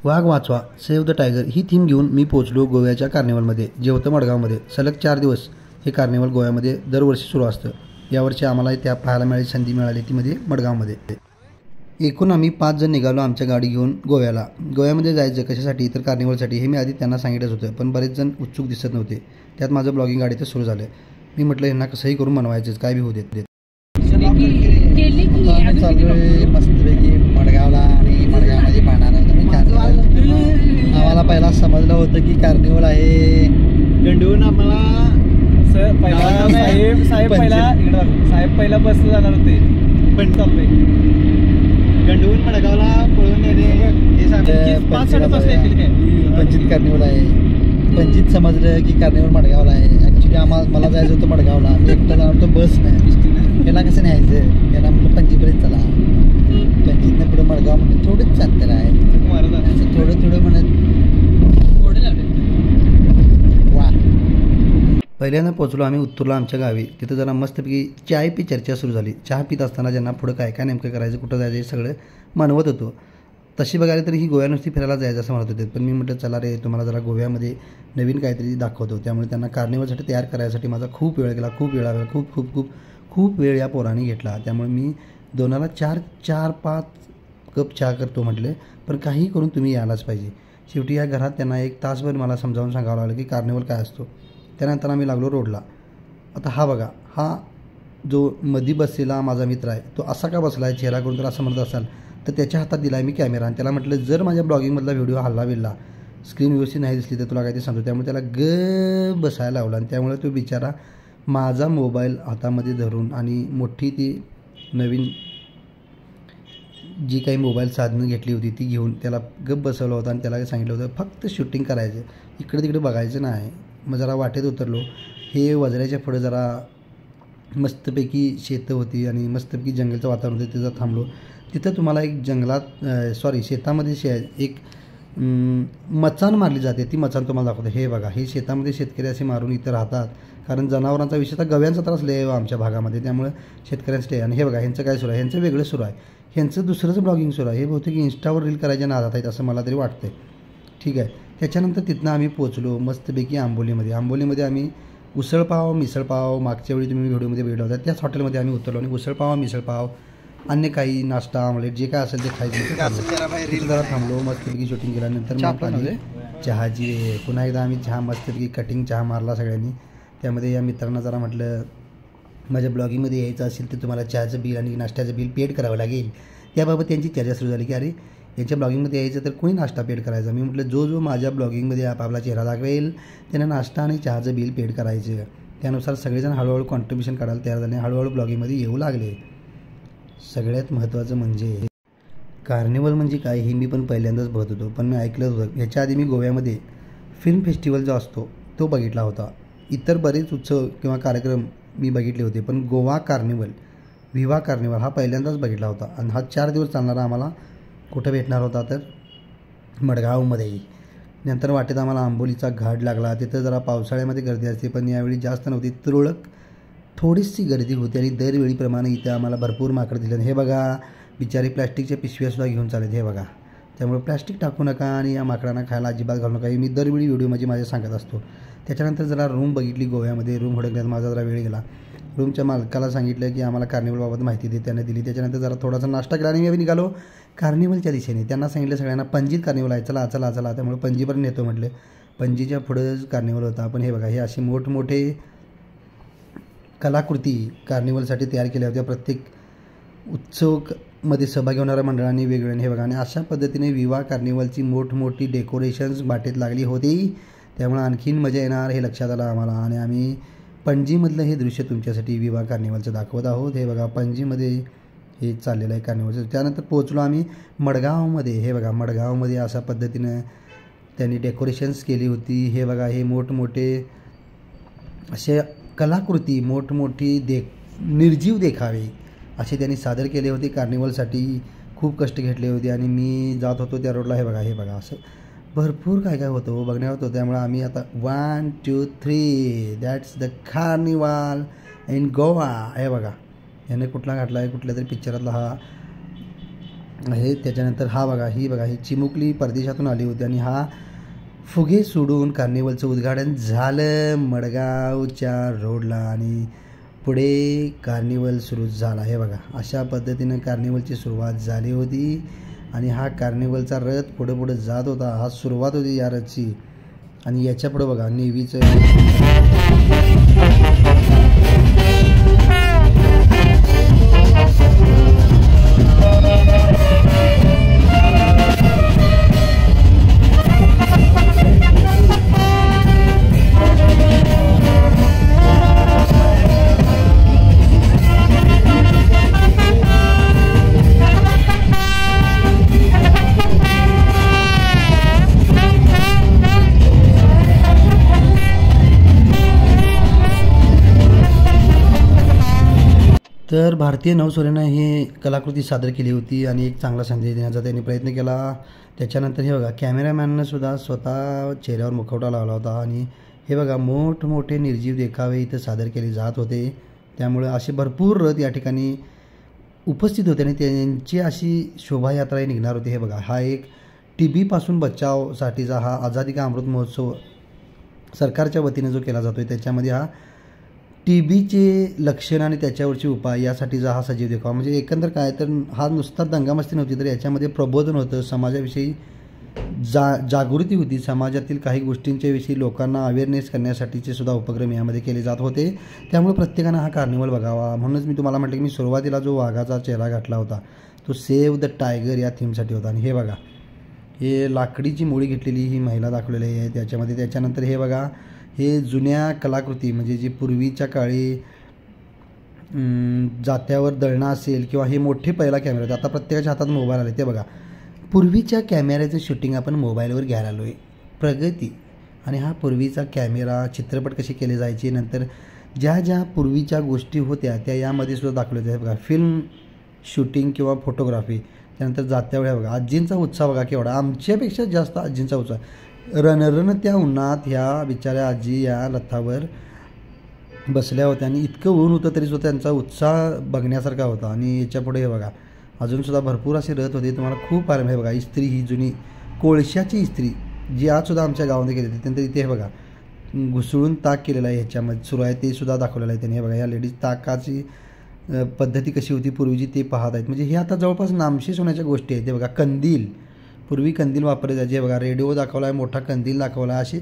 वाघ वाचवा save the tiger he theme घेऊन मी पोचलो गोव्याच्या कार्निवलमध्ये, जे होतं मडगावमध्ये. सलग 4 दिवस हे कार्निवल गोव्यामध्ये दरवर्षी सुरू असतं. यावर्षी आम्हाला त्या पाहायला मिळाली, संधी मिळाली ती मध्ये मडगावमध्ये. एकूण आम्ही 5 जण निघालो आमच्या गाडी घेऊन गोव्याला. गोव्यामध्ये जायचं कशासाठी तर कार्निवलसाठी, हे मी आधी त्यांना सांगितलंच होतं, पण बरेच जण उत्सुक दिसत नव्हते. त्यात माझं ब्लॉगिंग गाडीचं सुरू झालं. मी म्हटलं यांना कसंही करून बनवायचंच, काय बी होऊ देत. मस्तपैकी मडगावला आणि मडगावमध्ये पाहणार आम्हाला पहिला समजलं होतं की कार्निवल आहे. गंडून आम्हाला साहेब पहिला बस जाणार होते, पण चाललंय गंडून मडगावला पळून नेले. 5-5:30 येतील काय. पंचित कार्निवल आहे. पंचित समजलं की कार्निवल मडगावला आहे. ॲक्च्युली मला जायचं होतं मडगावला. मी एकटा जाणार होतो, बस नाही. याला कसं न्यायचं, याला म्हटलं पंचीपर्यंत चला. पंचीतनं पुढं मडगाव म्हणजे थोडंच अंतर आहे. थोडं म्हणत वा. पहिल्यांदा पोचलो आम्ही उत्तरला आमच्या गावी. तिथं जरा मस्तपैकी चाय पी चर्चा सुरू झाली. चहा पित असताना ज्यांना पुढं काय काय नेमकं करायचं, कुठं जायचं हे सगळं मानवत होतो. तशी बघायला तरी ही गोव्या नुसती फिरायला जायचं असं म्हणत होते, पण मी म्हटलं चला रे तुम्हाला जरा गोव्यामध्ये नवीन काहीतरी दाखवतो. त्यामुळे त्यांना कार्निवलसाठी तयार करायसाठी माझा खूप वेळ गेला. खूप वेळ या पोराने घेतला. त्यामुळे मी दोनाला 4-5 कप चहा करतो म्हटले, पण काही करून तुम्ही यायलाच पाहिजे. शेवटी या घरात त्यांना 1 तासभर मला समजावून सांगावं लागलं की कार्निवल काय असतो. त्यानंतर आम्ही लागलो रोडला. आता हा बघा, हा जो मधी बसलेला माझा मित्र आहे तो असा का बसला आहे, चेहरा करून तर असं म्हणत असाल तर त्याच्या हातात दिला आहे मी कॅमेरा. आणि त्याला म्हटलं जर माझ्या ब्लॉगिंगमधला व्हिडिओ हल्ला बिल्ला, स्क्रीन व्यवस्थित नाही दिसली तर तुला काय ते सांगतो. त्यामुळे त्याला बसायला लावला. आणि त्यामुळे तो बिचारा माझा मोबाईल हातामध्ये धरून आणि मोठी ती नवीन जी काही मोबाईल साधनं घेतली होती ती घेऊन त्याला बसवलं होतं. आणि त्याला सांगितलं होतं फक्त शूटिंग करायचं, इकडे तिकडे बघायचं नाही. मग जरा वाटेत उतरलो. हे वजऱ्याच्या पुढं जरा मस्तपैकी शेतं होती आणि मस्तपैकी जंगलचं वातावरण होतं. तिथं थांबलो. तिथं तुम्हाला एक शेतामध्ये एक मचाण मारली जाते. ती मचाण तुम्हाला दाखवतो. हे बघा, हे शेतामध्ये शेतकरी असे मारून इथं राहतात, कारण जनावरांचा विशेषतः गव्यांचा त्रास लय आहे आमच्या भागामध्ये, त्यामुळे शेतकऱ्यांचं स्टे. आणि हे बघा, ह्यांचं काय सुरू आहे, ह्यांचं वेगळं सुरू आहे. ह्यांचं दुसरंच ब्लॉगिंग सुरू आहे. हे बहुतेक इंस्टावर रील करायच्या नादात आहेत असं मला तरी वाटतं. ठीक आहे. त्याच्यानंतर तिथनं आम्ही पोचलो मस्तपैकी आंबोलीमध्ये. आंबोलीमध्ये आम्ही उसळपाव, मिसळपाव, मागच्या वेळी तुम्ही व्हिडिओमध्ये बघितला होता त्याच हॉटेलमध्ये आम्ही उतरलो. आणि उसळपाव, मिसळपाव, अन्य काही नाश्ता, आमलेट जे काय असेल ते खायचं. जरा थांबलो, मस्तपैकी शूटिंग केल्यानंतर मग चहाची पुन्हा एकदा आम्ही चहा मस्तपैकी कटिंग चहा मारला सगळ्यांनी. त्यामध्ये या मित्रांना जरा म्हटलं माझ्या ब्लॉगिंगमध्ये यायचं असेल तर तुम्हाला चहाचं बिल आणि नाश्त्याचं बिल पेड करावं लागेल. त्याबाबत त्यांची चर्चा सुरू झाली की अरे यांच्या ब्लॉगिंगमध्ये यायचं तर कोणी नाश्ता पेड करायचा. मी म्हटलं जो माझ्या ब्लॉगिंगमध्ये आपापला चेहरा दाखवेल त्यांना नाश्ता आणि चहाचं बिल पेड करायचं. त्यानुसार सगळेजण हळूहळू कॉन्ट्रीब्युशन काढायला तयार झाले. हळूहळू ब्लॉगिंगमध्ये येऊ लागले. सगळ्यात महत्त्वाचं म्हणजे कार्निवल म्हणजे काय हे मी पण पहिल्यांदाच बघत होतो, पण मी ऐकलं होतं. ह्याच्या आधी मी गोव्यामध्ये फिल्म फेस्टिवल जो असतो तो बघितला होता. इतर बरेच उत्सव किंवा कार्यक्रम मी बघितले होते, पण गोवा कार्निवल, विवा कार्निवल हा पहिल्यांदाच बघितला होता. आणि हा 4 दिवस चालणारा आम्हाला कुठं भेटणार होता तर मडगावमध्ये. नंतर वाटेत आम्हाला आंबोलीचा घाट लागला. तिथं जरा पावसाळ्यामध्ये गर्दी असते, पण यावेळी जास्त नव्हती, तुरळक थोडीशी गर्दी होती. आणि दरवेळीप्रमाणे इथं आम्हाला भरपूर माकडं दिलं. हे बघा, बिचारी प्लॅस्टिकच्या पिशव्यासुद्धा घेऊन चालत. हे बघा, त्यामुळे प्लॅस्टिक टाकू नका आणि या माकडांना खायला अजिबात घालू नका, हे मी दरवेळी व्हिडिओमध्ये माझे सांगत असतो. त्याच्यानंतर जरा रूम बघितली गोव्यामध्ये. रूम हुडकण्यात माझा जरा वेळ गेला. रूमच्या मालकाला सांगितलं की आम्हाला कार्निवलबाबत माहिती दे, त्याने दिली. त्याच्यानंतर जरा थोडासा नाश्ता केला आणि मी निघालो कार्निवलच्या दिशेने. त्यांना सांगितलं सगळ्यांना पणजीत कार्निवल आहे, चला चला चला. त्यामुळे पणजीपर्यंत नेतो म्हटलं. पणजीच्या पुढंच कार्निवल होता. आपण हे बघा, हे असे मोठमोठे कलाकृती कार्निवलसाठी तयार केल्या होत्या. प्रत्येक उत्सवमध्ये सहभागी होणाऱ्या मंडळांनी वेगवेगळ्या. हे बघा, आणि अशा पद्धतीने विवा कार्निवलची मोठमोठी डेकोरेशन्स बाटेत लागली होती. त्यामुळे आणखीन मजा येणार हे लक्षात आलं आम्हाला. आणि आम्ही पणजीमधलं हे दृश्य तुमच्यासाठी विवा कार्निवलचं दाखवत आहोत. हे बघा, पणजीमध्ये हे चाललेलं आहे कार्निवलचं. त्यानंतर पोहोचलो आम्ही मडगावमध्ये. हे बघा, मडगावमध्ये अशा पद्धतीनं त्यांनी डेकोरेशन्स केली होती. हे बघा, हे मोठमोठे असे कलाकृती, मोठमोठी निर्जीव देखावे असे त्यांनी सादर केले होते. कार्निवलसाठी खूप कष्ट घेतले होते. आणि मी जात होतो त्या रोडला. हे बघा असं भरपूर काय काय होतं बघण्यात होतं. त्यामुळे आम्ही आता 1, 2, 3 that's the carnival in Goa. हे बघा, याने कुठला घातला आहे, कुठल्या तरी पिक्चरातला हा आहे. त्याच्यानंतर हा बघा, ही चिमुकली परदेशातून आली होती आणि हा फुगे सोडून कार्निवलचं उद्घाटन झालं मडगावच्या रोडला आणि पुढे कार्निवल सुरू झाला. हे बघा, अशा पद्धतीनं कार्निवलची सुरुवात झाली होती आणि हा कार्निवलचा रथ पुढे जात होता. हा सुरुवात होती या रथची आणि याच्या पुढे बघा नेव्हीचं तर भारतीय नौसेनेनं ही कलाकृती सादर केली होती आणि एक चांगला संदेश देण्याचा त्यांनी प्रयत्न केला. त्याच्यानंतर हे बघा, कॅमेरामॅननं सुद्धा स्वतः चेहऱ्यावर मुखवटा लावला होता आणि हे बघा मोठमोठे निर्जीव देखावे इथं सादर केले जात होते. त्यामुळे असे भरपूर रथ या ठिकाणी उपस्थित होते आणि त्यांची अशी शोभायात्राही निघणार होती. हे बघा, हा एक TB पासून बचावसाठीचा हा आझादी का अमृत महोत्सव सरकारच्या वतीने जो केला जातो आहे त्याच्यामध्ये हा TBचे लक्षण आणि त्याच्यावरचे उपाय यासाठीचा हा सजीव देखावा. म्हणजे एकंदर काय तर हा नुसता दंगामस्ती नव्हती तर याच्यामध्ये प्रबोधन होतं, समाजाविषयी जागृती होती, समाजातील काही गोष्टींच्या विषयी लोकांना अवेअरनेस करण्यासाठीचे सुद्धा उपक्रम यामध्ये केले जात होते. त्यामुळे प्रत्येकानं हा कार्निवल बघावा. म्हणूनच मी तुम्हाला म्हटलं की मी सुरुवातीला जो वाघाचा चेहरा घातला होता तो सेव्ह द टायगर या थीमसाठी होता. आणि हे बघा, हे लाकडीची मुळी घेतलेली ही महिला दाखवलेली आहे त्याच्यामध्ये. त्याच्यानंतर हे बघा, हे जुन्या कलाकृती म्हणजे जी पूर्वीच्या काळी जात्यावर दळणं असेल किंवा हे मोठे पहिला कॅमेरा होते. आता प्रत्येकाच्या हातात मोबाईल आले. ते बघा, पूर्वीच्या कॅमेऱ्याचं शूटिंग आपण मोबाईलवर घ्यायला आलो आहे. प्रगती आणि हा पूर्वीचा कॅमेरा, चित्रपट कसे केले जायचे, नंतर ज्या पूर्वीच्या गोष्टी होत्या त्या यामध्ये सुद्धा दाखवल्या जातात. बघा, फिल्म शूटिंग किंवा फोटोग्राफी. त्यानंतर जात्यावर बघा, आजींचा उत्साह बघा केवढा, आमच्यापेक्षा जास्त आजींचा उत्साह. रण त्या उन्हात ह्या बिचाऱ्या आजी या रथावर बसल्या होत्या आणि इतकं ऊन होतं तरीसुद्धा त्यांचा उत्साह बघण्यासारखा होता. आणि याच्या पुढे हे बघा, अजूनसुद्धा भरपूर असे रथ होते. तुम्हाला खूप आराम आहे. बघा, इस्त्री, ही जुनी कोळशाची इस्त्री जी आजसुद्धा आमच्या गावामध्ये केली होती. त्यानंतर इथे हे बघा, घुसळून ताक केलेलं आहे ह्याच्यामध्ये सुरू आहे ते सुद्धा दाखवलेलं आहे त्यांनी. हे बघा, ह्या लेडीज ताकाची पद्धती कशी होती पूर्वीची ते पाहत आहेत. म्हणजे हे आता जवळपास नामशेष होण्याच्या गोष्टी आहेत. ते बघा, कंदील, पूर्वी कंदील वापरले जायचे. बघा, रेडिओ दाखवला आहे, मोठा कंदील दाखवला आहे. अशी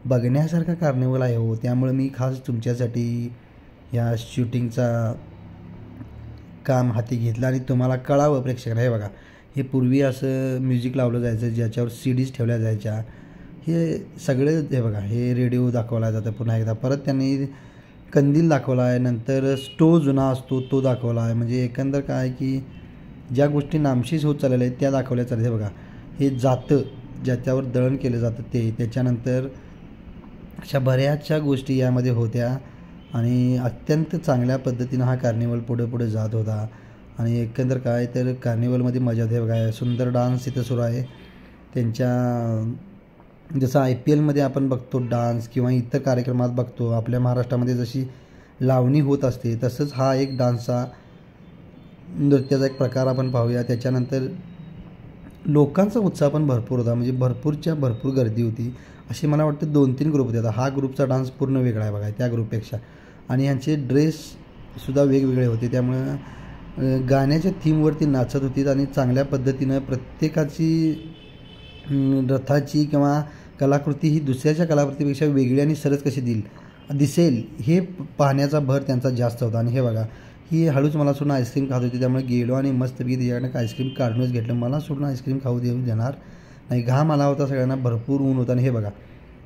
बघण्यासारखा कार्निवल आहे हो. त्यामुळे मी खास तुमच्यासाठी या शूटिंगचा काम हाती घेतलं आणि तुम्हाला कळावं प्रेक्षकांना. हे बघा, हे पूर्वी असं म्युझिक लावलं जायचं ज्याच्यावर CDs ठेवल्या जायच्या. हे सगळे हे बघा, हे रेडिओ दाखवला जातं पुन्हा एकदा. परत त्यांनी कंदील दाखवला आहे, नंतर स्टोव जुना असतो तो दाखवला आहे. म्हणजे एकंदर काय की ज्या गोष्टी नामशेष होत चाललेल्या आहेत त्या दाखवल्या चालल्या. हे बघा, हे जातं ज्याच्यावर दळण केलं जातं ते. त्याच्यानंतर अशा बऱ्याचशा गोष्टी यामध्ये होत्या आणि अत्यंत चांगल्या पद्धतीनं हा कार्निवल पुढे जात होता. आणि एकंदर काय तर कार्निवलमध्ये मजा होते. बघा, सुंदर डान्स इथं सुरू आहे त्यांच्या. जसं IPLमध्ये आपण बघतो डान्स किंवा इतर कार्यक्रमात बघतो, आपल्या महाराष्ट्रामध्ये जशी लावणी होत असते तसंच हा एक डान्सचा नृत्याचा एक प्रकार आपण पाहूया. त्याच्यानंतर लोकांचा उत्साह पण भरपूर होता. म्हणजे भरपूर गर्दी होती. असे मला वाटतं 2-3 ग्रुप होते. आता हा ग्रुपचा डान्स पूर्ण वेगळा आहे बघा त्या ग्रुपपेक्षा. आणि ह्यांचे ड्रेससुद्धा वेगवेगळे होते. त्यामुळं गाण्याच्या थीमवरती नाचत होती आणि चांगल्या पद्धतीनं प्रत्येकाची रथाची किंवा कलाकृती ही दुसऱ्याच्या कलाकृतीपेक्षा वेगळी आणि सरस कशी दिसेल हे पाहण्याचा भर त्यांचा जास्त होता. आणि हे बघा, ही हळूच मला सोडून आईस्क्रीम खात होती. त्यामुळे गेलो आणि मस्तपैकी तिच्याकडनं आईस्क्रीम काढूनच घेतलं. मला सोडून आईस्क्रीम खाऊ देणार नाही, घाम आला होता सगळ्यांना, भरपूर ऊन होतं. आणि हे बघा,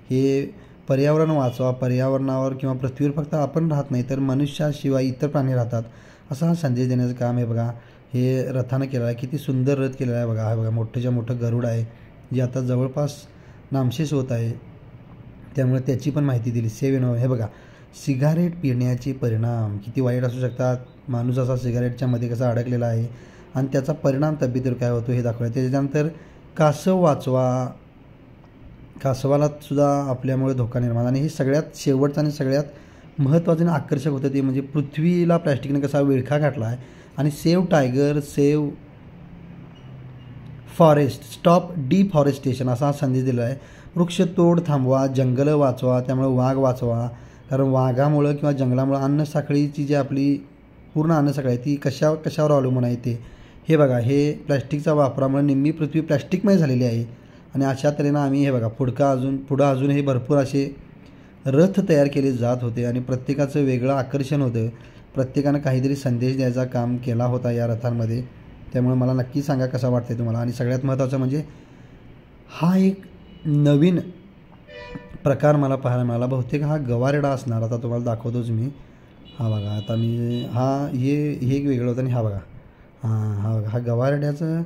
हे पर्यावरण वाचवा, पर्यावरणावर किंवा पृथ्वीवर फक्त आपण राहत नाही तर मनुष्याशिवाय इतर प्राणी राहतात असा हा संदेश देण्याचं काम आहे. बघा, हे रथानं केलं आहे, किती सुंदर रथ केलेला आहे बघा. हा बघा, मोठं गरुड आहे जे आता जवळपास नामशेष होत आहे. त्यामुळे त्याची पण माहिती दिली. हे बघा, सिगारेट पिण्याचे परिणाम किती वाईट असू शकतात. माणूस असा सिगारेटच्या मध्ये कसा अडकलेला आहे आणि त्याचा परिणाम तब्येतीवर काय होतो हे दाखवलं. त्याच्यानंतर कासव वाचवा, कासवाला सुद्धा आपल्यामुळे धोका निर्माण. आणि हे सगळ्यात शेवटचं आणि सगळ्यात महत्त्वाचं आणि आकर्षक होतं ते म्हणजे पृथ्वीला प्लॅस्टिकने कसा विळखा घातला आहे. आणि save tiger, save forest stop deforestation असा संदेश दिला आहे. वृक्षतोड थांबवा, जंगलं वाचवा, त्यामुळे वाघ वाचवा. कारण वाघामुळं किंवा जंगलामुळं अन्नसाखळीची जी आपली पूर्ण अन्नसाखळी आहे ती कशावर अवलंबून आहे ते. हे बघा, हे प्लॅस्टिकच्या वापरामुळे निम्मी पृथ्वी प्लॅस्टिकमय झालेली आहे. आणि अशा तऱ्हेनं आम्ही हे बघा पुढं अजून हे भरपूर असे रथ तयार केले जात होते आणि प्रत्येकाचं वेगळं आकर्षण होतं. प्रत्येकानं काहीतरी संदेश द्यायचा काम केला होता या रथांमध्ये. त्यामुळे मला नक्की सांगा कसा वाटतं तुम्हाला. आणि सगळ्यात महत्त्वाचं म्हणजे हा एक नवीन प्रकार मला पाहायला मिळाला. बहुतेक हा गवारेडा असणार. आता तुम्हाला दाखवतोच मी. हा बघा, आता मी हे एक वेगळं होतं आणि हा बघा, हा बघा, हा गवारेड्याचं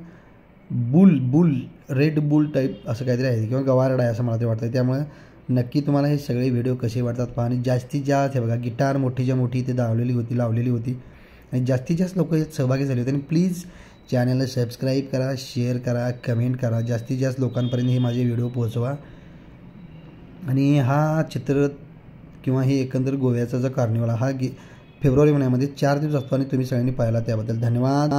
बुल रेड बुल टाईप असं काहीतरी आहे किंवा गवारेडा आहे असं मला ते वाटतं. त्यामुळे नक्की तुम्हाला हे सगळे व्हिडिओ कसे वाटतात पहा. आणि जास्तीत जास्त हे बघा, गिटार मोठीच्या मोठी इथे लावलेली होती आणि जास्तीत जास्त लोक यात सहभागी झाले होते. आणि प्लीज चॅनलला सबस्क्राईब करा, शेअर करा, कमेंट करा. जास्तीत जास्त लोकांपर्यंत हे माझे व्हिडिओ पोहोचवा. आणि हा चित्र किंवा हे एकंदर गोव्याचा जो कार्निवल हा फेब्रुवारी महिन्यामध्ये 4 दिवस असतो आणि तुम्ही सगळ्यांनी पाहिला त्याबद्दल धन्यवाद.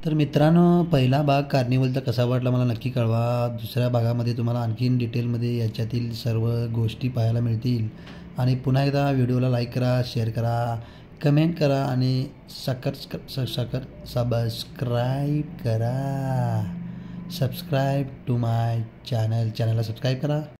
तर मित्रांनो, पहिला भाग कार्निवलचा कसा वाटला मला नक्की कळवा. दुसऱ्या भागामध्ये तुम्हाला आणखीन डिटेलमध्ये याच्यातील सर्व गोष्टी पाहायला मिळतील. आणि पुन्हा एकदा व्हिडिओला लाईक करा, शेअर करा, कमेंट करा आणि सबस्क्राईब करा. सबस्क्राईब टू माय चॅनलला सबस्क्राईब करा.